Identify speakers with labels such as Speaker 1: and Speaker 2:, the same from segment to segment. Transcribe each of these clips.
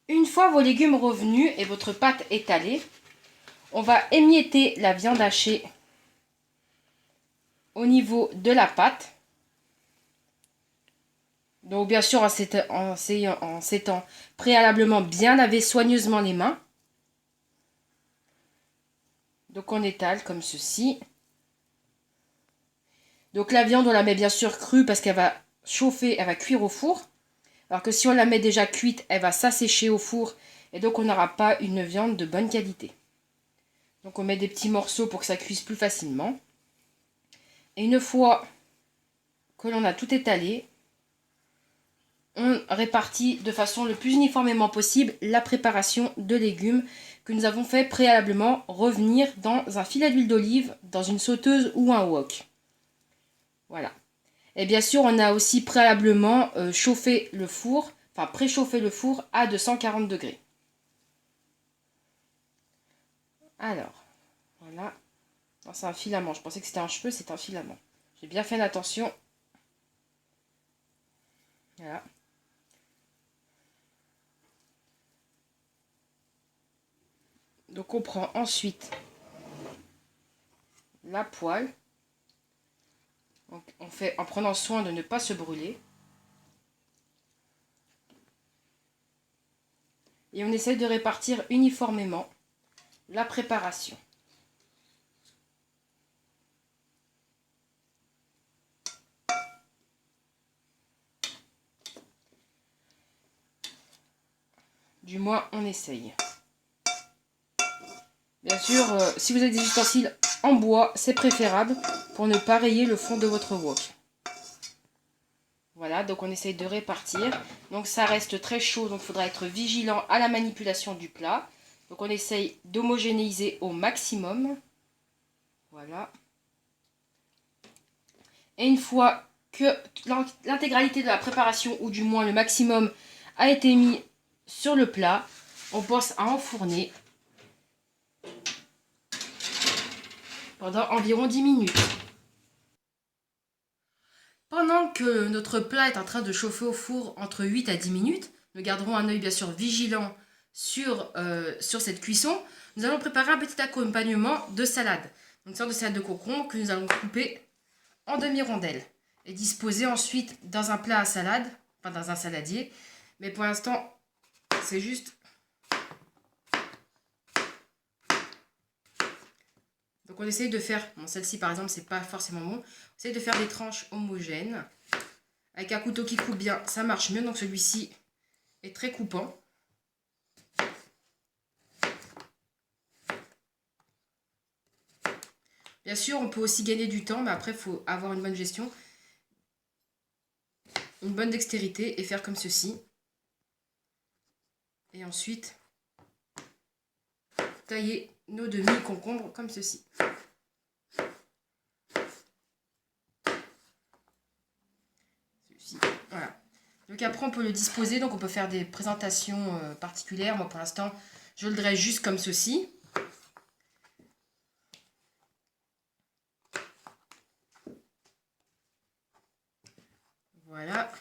Speaker 1: Une fois vos légumes revenus et votre pâte étalée, on va émietter la viande hachée au niveau de la pâte. Donc bien sûr en s'étant préalablement bien lavé soigneusement les mains. Donc on étale comme ceci. Donc la viande on la met bien sûr crue parce qu'elle va chauffer, elle va cuire au four. Alors que si on la met déjà cuite, elle va s'assécher au four et donc on n'aura pas une viande de bonne qualité. Donc on met des petits morceaux pour que ça cuise plus facilement. Et une fois que l'on a tout étalé, on répartit de façon le plus uniformément possible la préparation de légumes que nous avons fait préalablement revenir dans un filet d'huile d'olive, dans une sauteuse ou un wok. Voilà. Et bien sûr, on a aussi préalablement chauffé le four, enfin préchauffé le four à 240 degrés. Alors, voilà. C'est un filament. Je pensais que c'était un cheveu, c'est un filament. J'ai bien fait attention. Voilà. Donc on prend ensuite la poêle. Donc, on fait en prenant soin de ne pas se brûler. Et on essaie de répartir uniformément la préparation. Du moins, on essaye. Bien sûr, si vous avez des ustensiles en bois, c'est préférable pour ne pas rayer le fond de votre wok. Voilà, donc on essaye de répartir. Donc ça reste très chaud, donc il faudra être vigilant à la manipulation du plat. Donc on essaye d'homogénéiser au maximum. Voilà. Et une fois que l'intégralité de la préparation, ou du moins le maximum, a été mis sur le plat, on pense à enfourner pendant environ 10 minutes. Pendant que notre plat est en train de chauffer au four entre 8 à 10 minutes, nous garderons un œil bien sûr vigilant sur cette cuisson. Nous allons préparer un petit accompagnement de salade. Une sorte de salade de concombre que nous allons couper en demi-rondelles et disposer ensuite dans un plat à salade, enfin dans un saladier. Mais pour l'instant, c'est juste... Donc on essaye de faire, bon celle-ci par exemple c'est pas forcément bon, on essaye de faire des tranches homogènes. Avec un couteau qui coupe bien, ça marche mieux, donc celui-ci est très coupant. Bien sûr, on peut aussi gagner du temps, mais après il faut avoir une bonne gestion, une bonne dextérité et faire comme ceci. Et ensuite, tailler nos demi-concombres comme ceci. Voilà. Donc après on peut le disposer, donc on peut faire des présentations particulières. Moi pour l'instant je le dresse juste comme ceci. Voilà.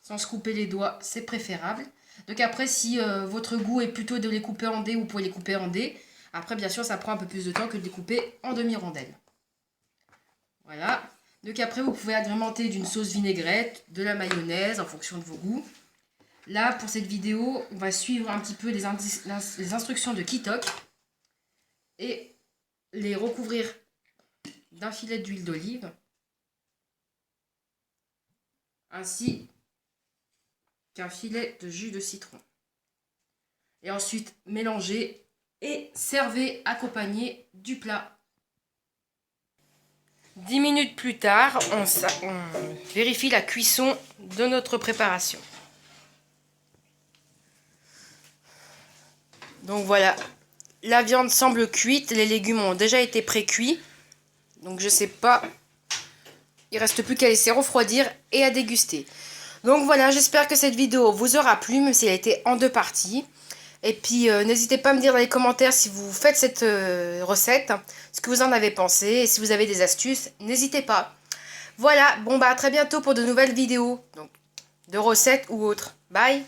Speaker 1: Sans se couper les doigts, c'est préférable. Donc après, si votre goût est plutôt de les couper en dés, vous pouvez les couper en dés. Après, bien sûr, ça prend un peu plus de temps que de les couper en demi-rondelles. Voilà. Donc après, vous pouvez agrémenter d'une sauce vinaigrette, de la mayonnaise, en fonction de vos goûts. Là, pour cette vidéo, on va suivre un petit peu les instructions de Kitok et les recouvrir d'un filet d'huile d'olive, ainsi qu'un filet de jus de citron. Et ensuite, mélanger et servez accompagné du plat. 10 minutes plus tard, on vérifie la cuisson de notre préparation. Donc voilà, la viande semble cuite, les légumes ont déjà été pré-cuits. Donc je sais pas, il reste plus qu'à laisser refroidir et à déguster. Donc voilà, j'espère que cette vidéo vous aura plu, même si elle a été en 2 parties. Et puis n'hésitez pas à me dire dans les commentaires si vous faites cette recette, ce que vous en avez pensé. Et si vous avez des astuces, n'hésitez pas. Voilà, bon bah à très bientôt pour de nouvelles vidéos, donc de recettes ou autres. Bye!